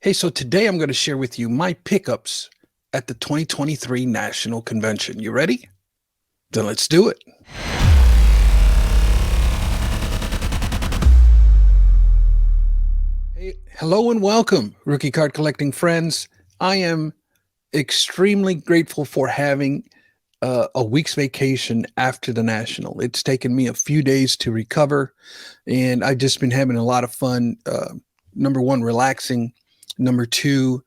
Hey, so today I'm going to share with you my pickups at the 2023 National Convention. You ready? Then let's do it. Hey, hello and welcome, rookie card collecting friends. I am extremely grateful for having a week's vacation after the National. It's taken me a few days to recover, and I've just been having a lot of fun. Number one, relaxing. Number two,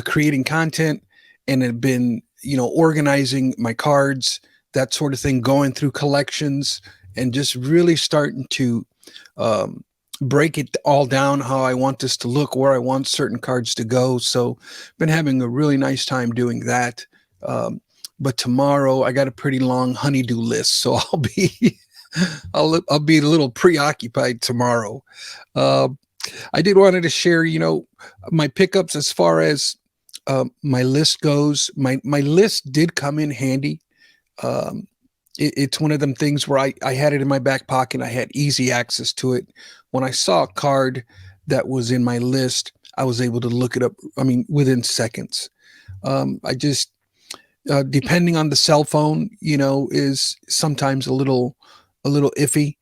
creating content, and have been organizing my cards, that sort of thing, going through collections, and just really starting to um, break it all down how I want this to look, where I want certain cards to go. So, been having a really nice time doing that. Um, but tomorrow I got a pretty long honeydew list, so I'll be I'll be a little preoccupied tomorrow. Uh, I did wanted to share, my pickups as far as my list goes. My list did come in handy. Um, it's one of them things where I had it in my back pocket. I had easy access to it. When I saw a card that was in my list, I was able to look it up. I mean, within seconds. I just depending on the cell phone, is sometimes a little iffy.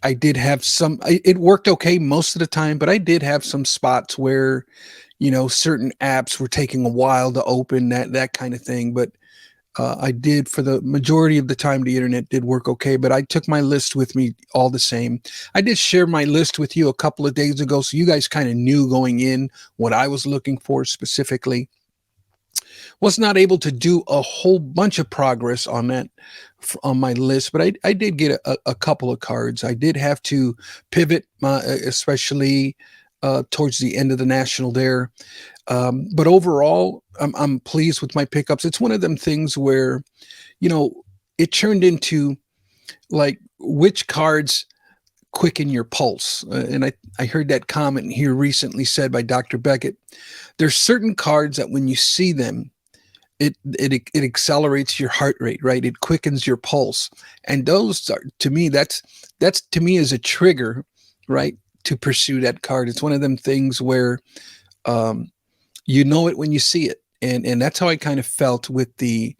I did have it worked okay most of the time, but I did have some spots where, certain apps were taking a while to open, that kind of thing. But I did, for the majority of the time, the internet did work okay. But I took my list with me all the same. I did share my list with you a couple of days ago, so you guys kind of knew going in what I was looking for specifically. Was not able to do a whole bunch of progress on that on my list, but I did get a couple of cards. I did have to pivot, especially towards the end of the national there. But overall, I'm pleased with my pickups. It's one of them things where, you know, it turned into like which cards quicken your pulse. And I heard that comment here recently said by Dr. Beckett. There's certain cards that when you see them, it accelerates your heart rate, right? It quickens your pulse, and those are, to me, that's to me is a trigger, right, to pursue that card. It's one of them things where um, you know it when you see it, and that's how I kind of felt with the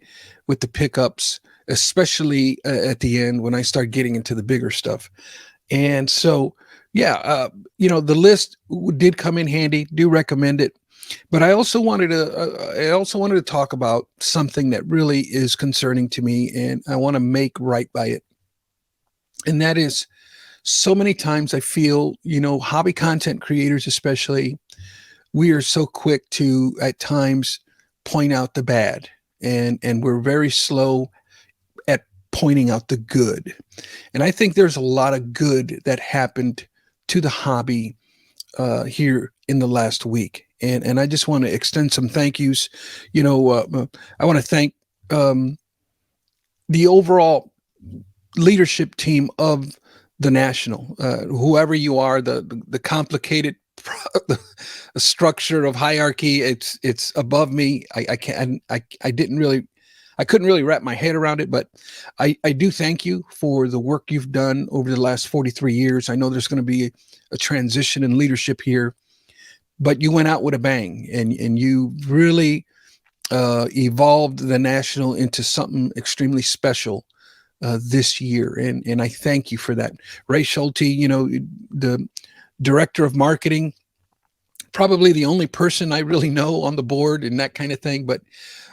pickups, especially at the end when I start getting into the bigger stuff. And so, yeah, the list did come in handy. Do recommend it. But I also wanted to talk about something that really is concerning to me, and I want to make right by it. And that is, so many times I feel, hobby content creators especially, we are so quick to at times point out the bad, and we're very slow at pointing out the good. And I think there's a lot of good that happened to the hobby here in the last week. And I just want to extend some thank yous. I want to thank um, the overall leadership team of the national, whoever you are, the complicated the structure of hierarchy. It's above me. I can't. I didn't really. I couldn't really wrap my head around it, but I do thank you for the work you've done over the last 43 years. I know there's going to be a transition in leadership here, but you went out with a bang, and you really evolved the national into something extremely special this year, and I thank you for that. Ray Schulte, the director of marketing, probably the only person I really know on the board and that kind of thing, but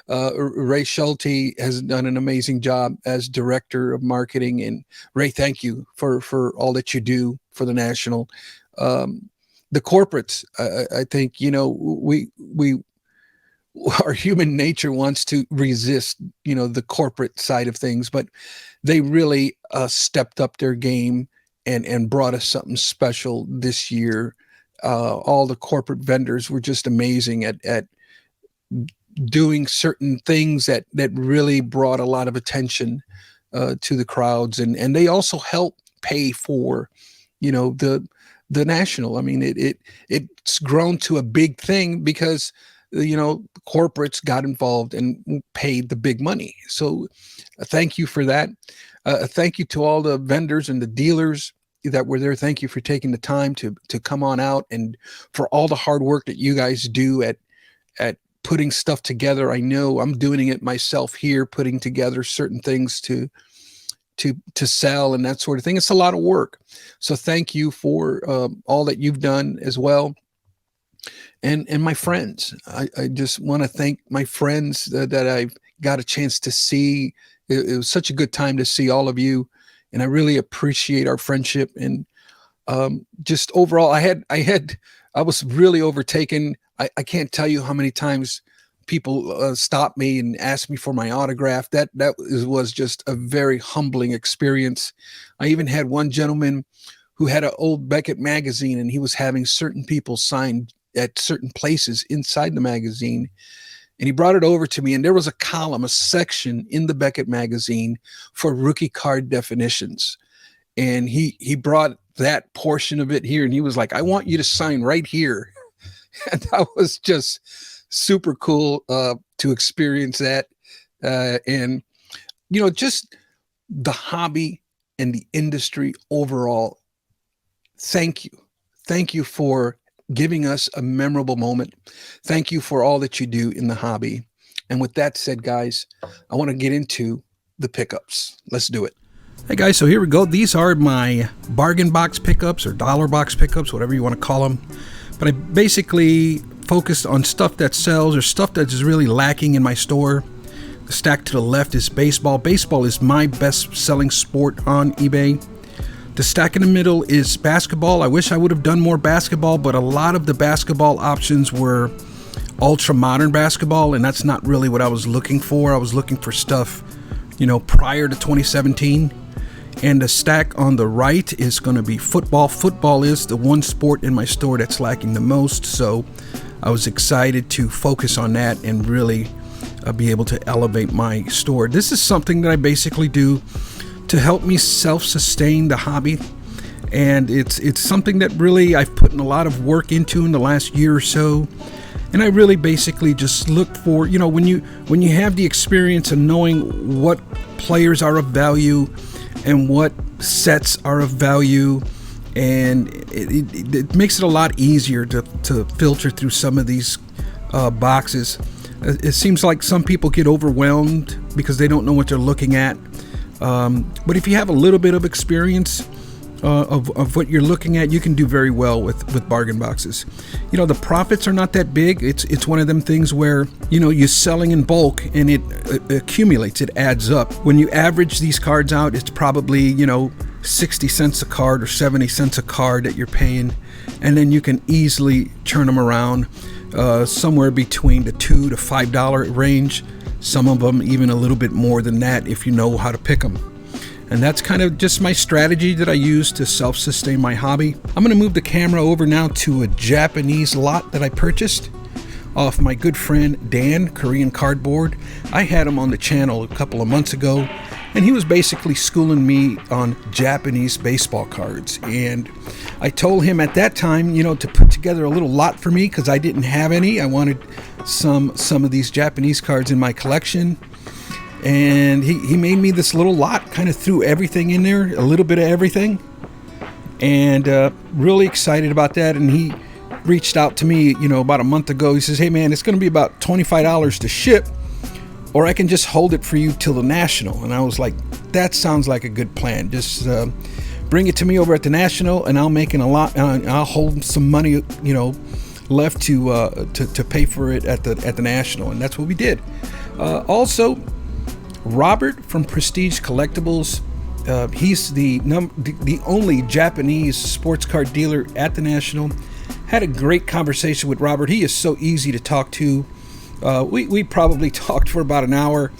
Ray Schulte has done an amazing job as director of marketing. And Ray, thank you for all that you do for the national. Um, the corporates, I think, we our human nature wants to resist, the corporate side of things, but they really stepped up their game and brought us something special this year. All the corporate vendors were just amazing at doing certain things that really brought a lot of attention to the crowds, and they also help pay for, the national. I mean, it's grown to a big thing because corporates got involved and paid the big money. So thank you for that. Thank you to all the vendors and the dealers that were there, thank you for taking the time to come on out, and for all the hard work that you guys do at putting stuff together. I know I'm doing it myself here, putting together certain things to sell and that sort of thing. It's a lot of work. So thank you for all that you've done as well. And my friends, I just want to thank my friends that I've got a chance to see. It was such a good time to see all of you, and I really appreciate our friendship. And just overall, I was really overtaken. I can't tell you how many times people stopped me and asked me for my autograph. Was just a very humbling experience. I even had one gentleman who had an old Beckett magazine, and he was having certain people sign at certain places inside the magazine. And he brought it over to me, and there was a column, a section in the Beckett magazine for rookie card definitions. And he brought that portion of it here, and he was like, I want you to sign right here. And that was just super cool to experience that. And, just the hobby and the industry overall. Thank you. Thank you for giving us a memorable moment. Thank you for all that you do in the hobby. And with that said, guys, I want to get into the pickups. Let's do it. Hey guys, so here we go. These are my bargain box pickups or dollar box pickups, whatever you want to call them. But I basically focused on stuff that sells or stuff that is really lacking in my store. The stack to the left is baseball. Baseball is my best selling sport on eBay. The stack in the middle is basketball. I wish I would have done more basketball, but a lot of the basketball options were ultra modern basketball, and that's not really what I was looking for. I was looking for stuff, prior to 2017. And the stack on the right is going to be football. Football is the one sport in my store that's lacking the most, so I was excited to focus on that and really be able to elevate my store. This is something that I basically do to help me self-sustain the hobby, and it's something that really I've put in a lot of work into in the last year or so. And I really basically just look for, when you have the experience of knowing what players are of value and what sets are of value, and it makes it a lot easier to filter through some of these boxes. It seems like some people get overwhelmed because they don't know what they're looking at. But if you have a little bit of experience of what you're looking at, you can do very well with bargain boxes. The profits are not that big. It's one of them things where, you're selling in bulk and it accumulates, it adds up. When you average these cards out, it's probably, 60 cents a card or 70 cents a card that you're paying. And then you can easily turn them around somewhere between the $2 to $5 range. Some of them even a little bit more than that if you know how to pick them. And that's kind of just my strategy that I use to self-sustain my hobby. I'm going to move the camera over now to a Japanese lot that I purchased off my good friend Dan, Korean Cardboard. I had him on the channel a couple of months ago, and he was basically schooling me on Japanese baseball cards. And I told him at that time, to put together a little lot for me because I didn't have any. I wanted some of these Japanese cards in my collection. And he made me this little lot, kind of threw everything in there, a little bit of everything. And really excited about that. And he reached out to me, about a month ago. He says, hey man, it's going to be about $25 to ship, or I can just hold it for you till the National. And I was like, that sounds like a good plan. Just bring it to me over at the National, and I'll make a lot. I'll hold some money, left to pay for it at the National. And that's what we did. Also, Robert from Prestige Collectibles, he's the only Japanese sports card dealer at the National. Had a great conversation with Robert. He is so easy to talk to. We probably talked for about an hour,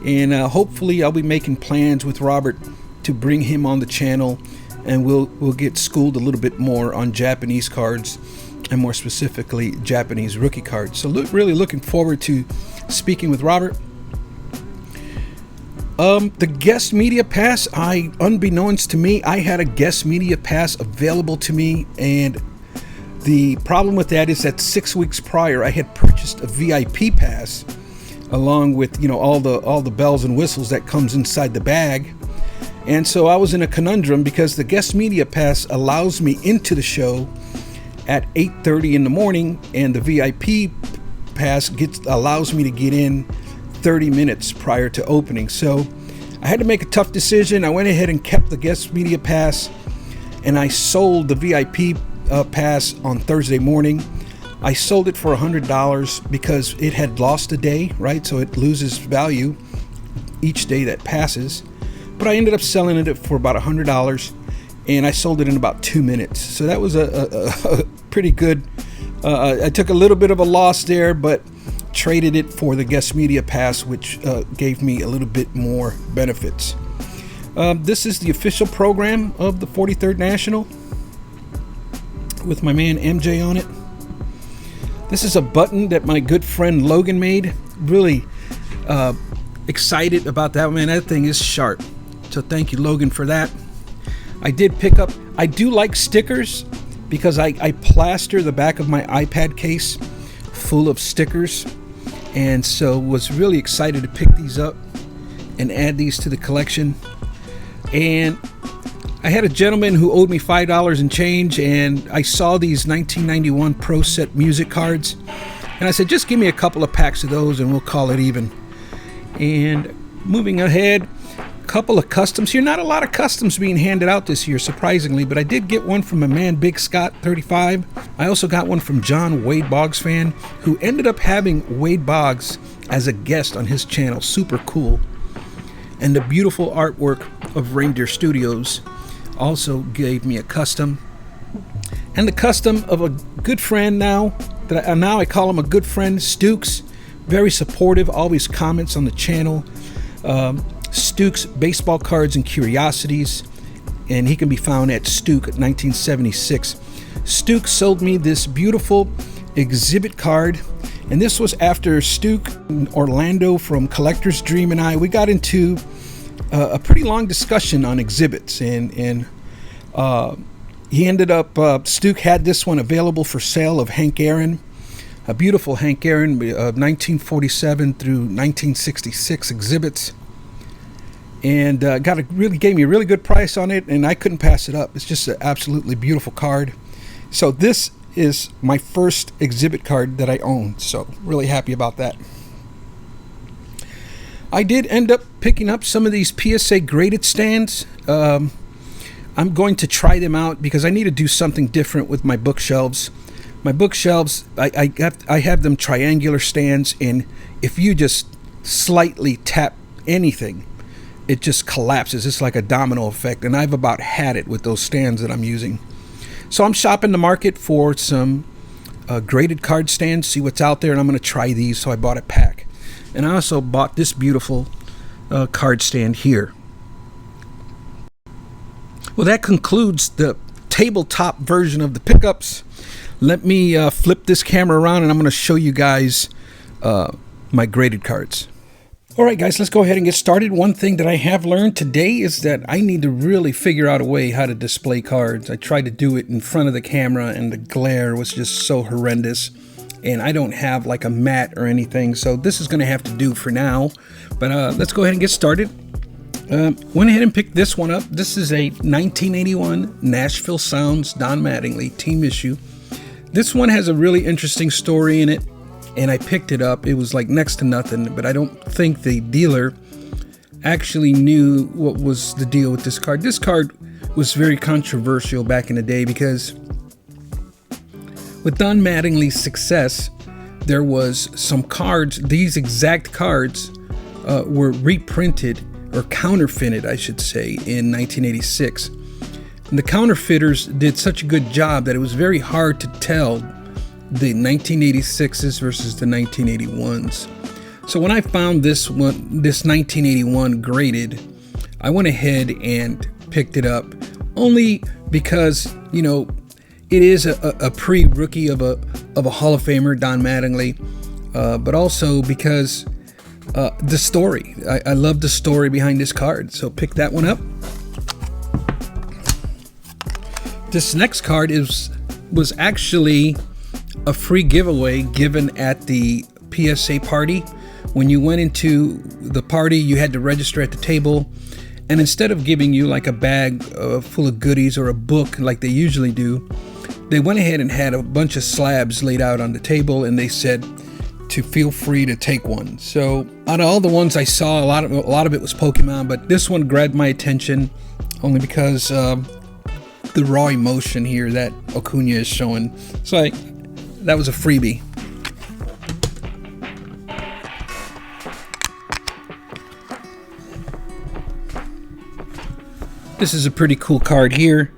and hopefully I'll be making plans with Robert to bring him on the channel, and we'll get schooled a little bit more on Japanese cards, and more specifically Japanese rookie cards. So really looking forward to speaking with Robert. The guest media pass, unbeknownst to me, I had a guest media pass available to me, and the problem with that is that 6 weeks prior I had purchased a VIP pass along with all the bells and whistles that comes inside the bag, And so I was in a conundrum because the guest media pass allows me into the show at 8:30 in the morning, and the VIP pass allows me to get in 30 minutes prior to opening. So I had to make a tough decision. I went ahead and kept the guest media pass, and I sold the VIP pass on Thursday morning. I sold it for $100 because it had lost a day, right? So it loses value each day that passes. But I ended up selling it for about $100, and I sold it in about 2 minutes. So that was a pretty good. I took a little bit of a loss there, but traded it for the guest media pass, which gave me a little bit more benefits. This is the official program of the 43rd National with my man MJ on it. This is a button that my good friend Logan made. Really excited about that, man. That thing is sharp. So thank you, Logan, for that. I did pick up, I do like stickers because I plaster the back of my iPad case full of stickers. And so was really excited to pick these up and add these to the collection. And I had a gentleman who owed me $5 and change, and I saw these 1991 Pro Set music cards, and I said, just give me a couple of packs of those and we'll call it even. And moving ahead, a couple of customs here. Not a lot of customs being handed out this year, surprisingly, but I did get one from my man Big Scott 35. I also got one from John, Wade Boggs fan, who ended up having Wade Boggs as a guest on his channel. Super cool. And the beautiful artwork of Reindeer Studios also gave me a custom. And the custom of a good friend now I call him a good friend, Stukes. Very supportive, always comments on the channel. Stukes Baseball Cards and Curiosities, and he can be found at Stuke at 1976. Stuke sold me this beautiful exhibit card, and this was after Stuke and Orlando from Collector's Dream and we got into a pretty long discussion on exhibits, and he ended up, Stuke had this one available for sale of Hank Aaron, a beautiful Hank Aaron of 1947 through 1966 exhibits, and gave me a really good price on it, and I couldn't pass it up. It's just an absolutely beautiful card. So this is my first exhibit card that I own, so really happy about that. I did end up picking up some of these PSA graded stands. I'm going to try them out because I need to do something different with my bookshelves. My bookshelves, I have them triangular stands, and if you just slightly tap anything, it just collapses. It's like a domino effect, and I've about had it with those stands that I'm using. So I'm shopping the market for some graded card stands, see what's out there, and I'm going to try these, so I bought a pack. And I also bought this beautiful card stand here. Well, that concludes the tabletop version of the pickups. Let me flip this camera around, and I'm going to show you guys my graded cards. All right, guys, let's go ahead and get started. One thing that I have learned today is that I need to really figure out a way how to display cards. I tried to do it in front of the camera, and the glare was just so horrendous. And I don't have like a mat or anything, so this is going to have to do for now. But let's go ahead and get started. Went ahead and picked this one up. This is a 1981 Nashville Sounds Don Mattingly team issue. This one has a really interesting story in it, and I picked it up. It was like next to nothing, but I don't think the dealer actually knew what was the deal with this card. This card was very controversial back in the day because with Don Mattingly's success, there was some cards, these exact cards were reprinted or counterfeited, I should say, in 1986. And the counterfeiters did such a good job that it was very hard to tell the 1986s versus the 1981s. So when I found this 1981 graded, I went ahead and picked it up only because, you know, it is a pre-rookie of a Hall of Famer, Don Mattingly, but also because the story. I love the story behind this card, so pick that one up. This next card was actually a free giveaway given at the PSA party. When you went into the party, you had to register at the table, And instead of giving you like a bag full of goodies or a book like they usually do, they went ahead and had a bunch of slabs laid out on the table, and they said to feel free to take one. So out of all the ones I saw, a lot of it was Pokemon, but this one grabbed my attention only because the raw emotion here that Acuna is showing. So that was a freebie. This is a pretty cool card here.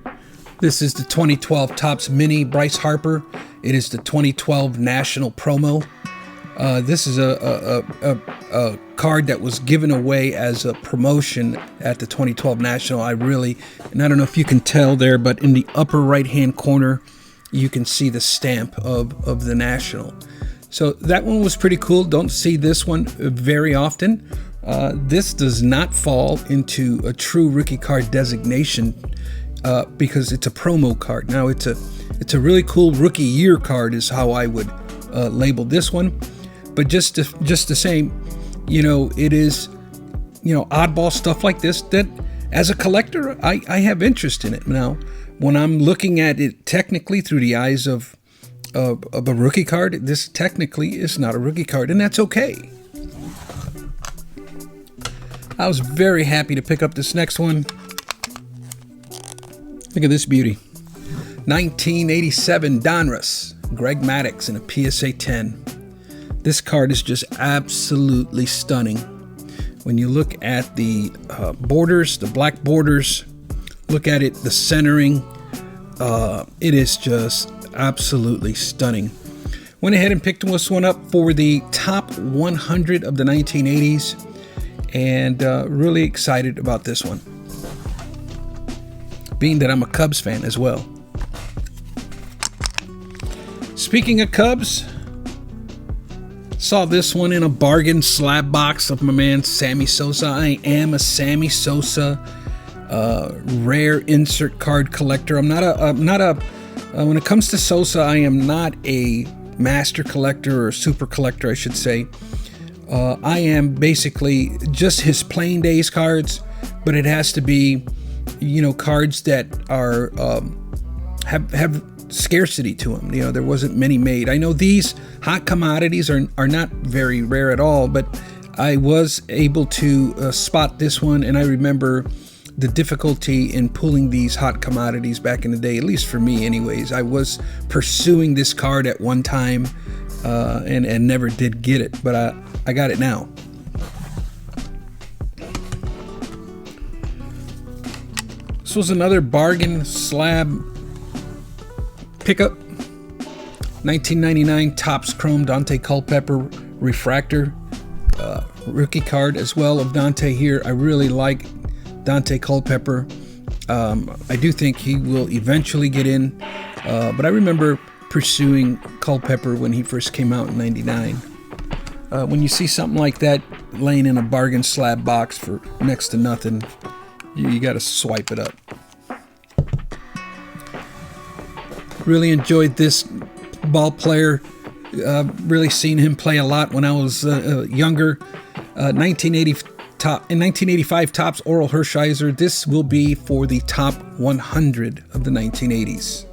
This is the 2012 Topps Mini Bryce Harper. It is the 2012 National Promo. This is a card that was given away as a promotion at the 2012 National. And I don't know if you can tell there, but in the upper right-hand corner, you can see the stamp of the National. So that one was pretty cool. Don't see this one very often. This does not fall into a true rookie card designation because it's a promo card. Now it's a really cool rookie year card is how I would label this one. But just the same, it is, oddball stuff like this that as a collector, I have interest in it. Now, when I'm looking at it technically through the eyes of a rookie card, this technically is not a rookie card, and that's okay. I was very happy to pick up this next one. Look at this beauty. 1987 Donruss, Greg Maddux in a PSA 10. This card is just absolutely stunning. When you look at the borders, the black borders, look at it, the centering, it is just absolutely stunning. Went ahead and picked this one up for the top 100 of the 1980s, and really excited about this one, being that I'm a Cubs fan as well. Speaking of Cubs, saw this one in a bargain slab box of my man Sammy Sosa. I am a Sammy Sosa rare insert card collector. I'm not a when it comes to Sosa, I am not a master collector or super collector, I should say. I am basically just his playing days cards, but it has to be, cards that are have scarcity to them. There wasn't many made. I know these hot commodities are not very rare at all, but I was able to spot this one, and I remember the difficulty in pulling these hot commodities back in the day, at least for me anyways. I was pursuing this card at one time and never did get it, but I got it now. This was another bargain slab pickup. 1999 Topps Chrome Dante Culpepper Refractor rookie card as well of Dante here. I really like Dante Culpepper. I do think he will eventually get in, but I remember pursuing Culpepper when he first came out in '99. When you see something like that laying in a bargain slab box for next to nothing, you got to swipe it up. Really enjoyed this ball player. Really seen him play a lot when I was younger. 1985 Topps Oral Hershiser. This will be for the top 100 of the 1980s.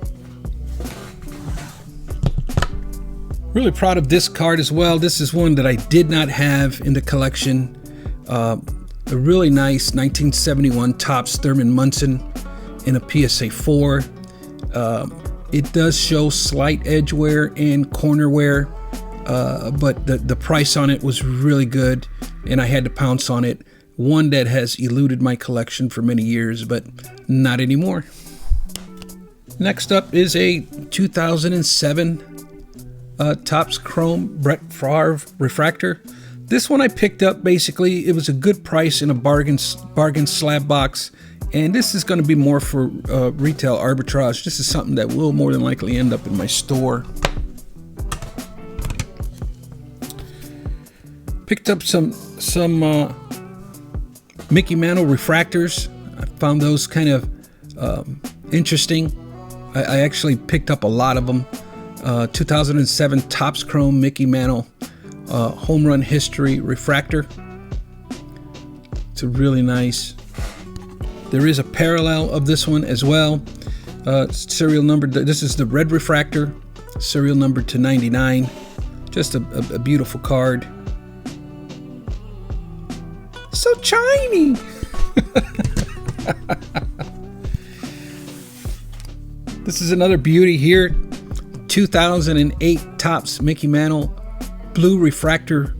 Really proud of this card as well. This is one that I did not have in the collection. A really nice 1971 Topps Thurman Munson in a PSA 4. It does show slight edge wear and corner wear, but the price on it was really good, and I had to pounce on it. One that has eluded my collection for many years, but not anymore. Next up is a 2007 Topps Chrome Brett Favre Refractor. This one I picked up, basically, it was a good price in a bargain slab box. And this is going to be more for retail arbitrage. This is something that will more than likely end up in my store. Picked up some Mickey Mantle refractors. I found those kind of interesting. I actually picked up a lot of them. 2007 Topps Chrome Mickey Mantle Home Run History Refractor. It's a really nice There is a parallel of this one as well. Serial number, this is the red refractor, serial number to 99. Just a beautiful card. So shiny. This is another beauty here. 2008 Topps Mickey Mantle blue refractor.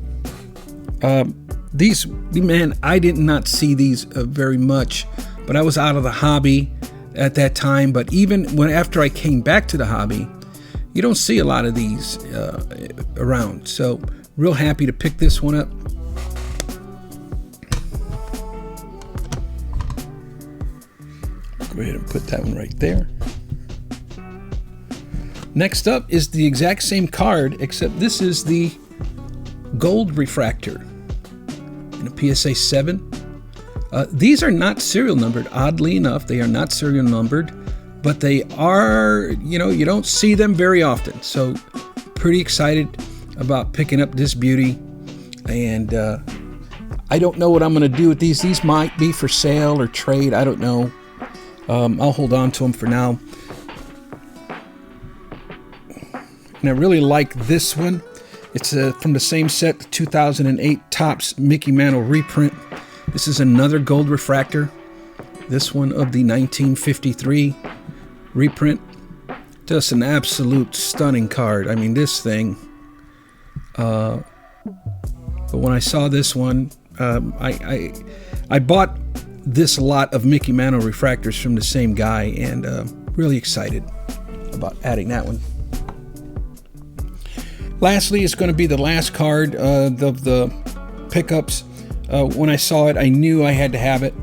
These, man, I did not see these very much, but I was out of the hobby at that time. But even after I came back to the hobby, you don't see a lot of these around. So real happy to pick this one up. Go ahead and put that one right there. Next up is the exact same card, except this is the gold refractor in a PSA 7. These are not serial numbered. Oddly enough, they are not serial numbered, but they are, you don't see them very often. So pretty excited about picking up this beauty. And I don't know what I'm going to do with these. These might be for sale or trade. I don't know. I'll hold on to them for now. And I really like this one. It's from the same set, the 2008 Topps Mickey Mantle reprint. This is another gold refractor. This one of the 1953 reprint. Just an absolute stunning card. I mean, this thing. But when I saw this one, I bought this lot of Mickey Mantle refractors from the same guy, and really excited about adding that one. Lastly, it's going to be the last card of the pickups. When I saw it, I knew I had to have it.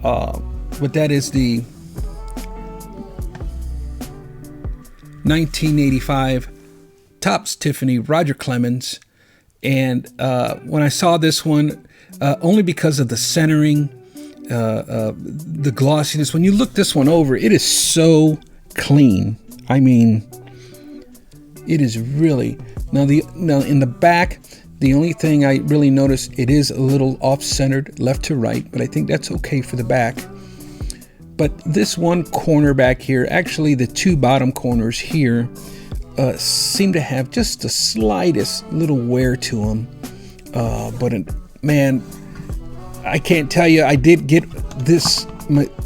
But that is the 1985 Topps Tiffany Roger Clemens. And when I saw this one, only because of the centering, the glossiness, when you look this one over, it is so clean. I mean, it is really... Now in the back, the only thing I really noticed, it is a little off-centered left to right, but I think that's okay for the back. But this one corner back here, actually the two bottom corners here, seem to have just the slightest little wear to them. But man, I can't tell you, I did get this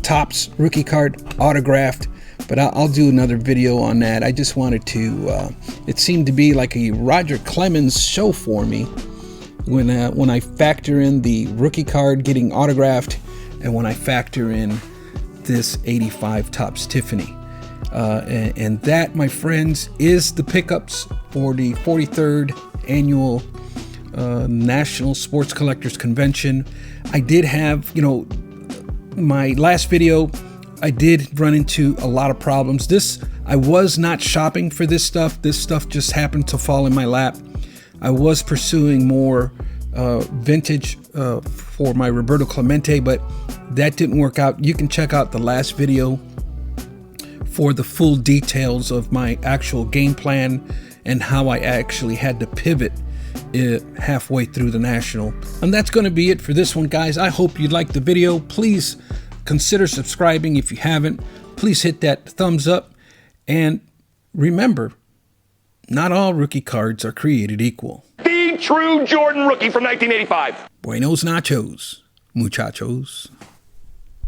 Topps rookie card autographed, but I'll do another video on that. I just wanted to, it seemed to be like a Roger Clemens show for me when I factor in the rookie card getting autographed and when I factor in this 85 Topps Tiffany. And that, my friends, is the pickups for the 43rd annual National Sports Collectors Convention. I did have, my last video, I did run into a lot of problems. I was not shopping for this stuff. This stuff just happened to fall in my lap. I was pursuing more vintage for my Roberto Clemente, but that didn't work out. You can check out the last video for the full details of my actual game plan and how I actually had to pivot halfway through the National. And that's going to be it for this one, guys. I hope you liked the video. Please consider subscribing if you haven't. Please hit that thumbs up. And remember, not all rookie cards are created equal. The true Jordan rookie from 1985. Buenos nachos, muchachos.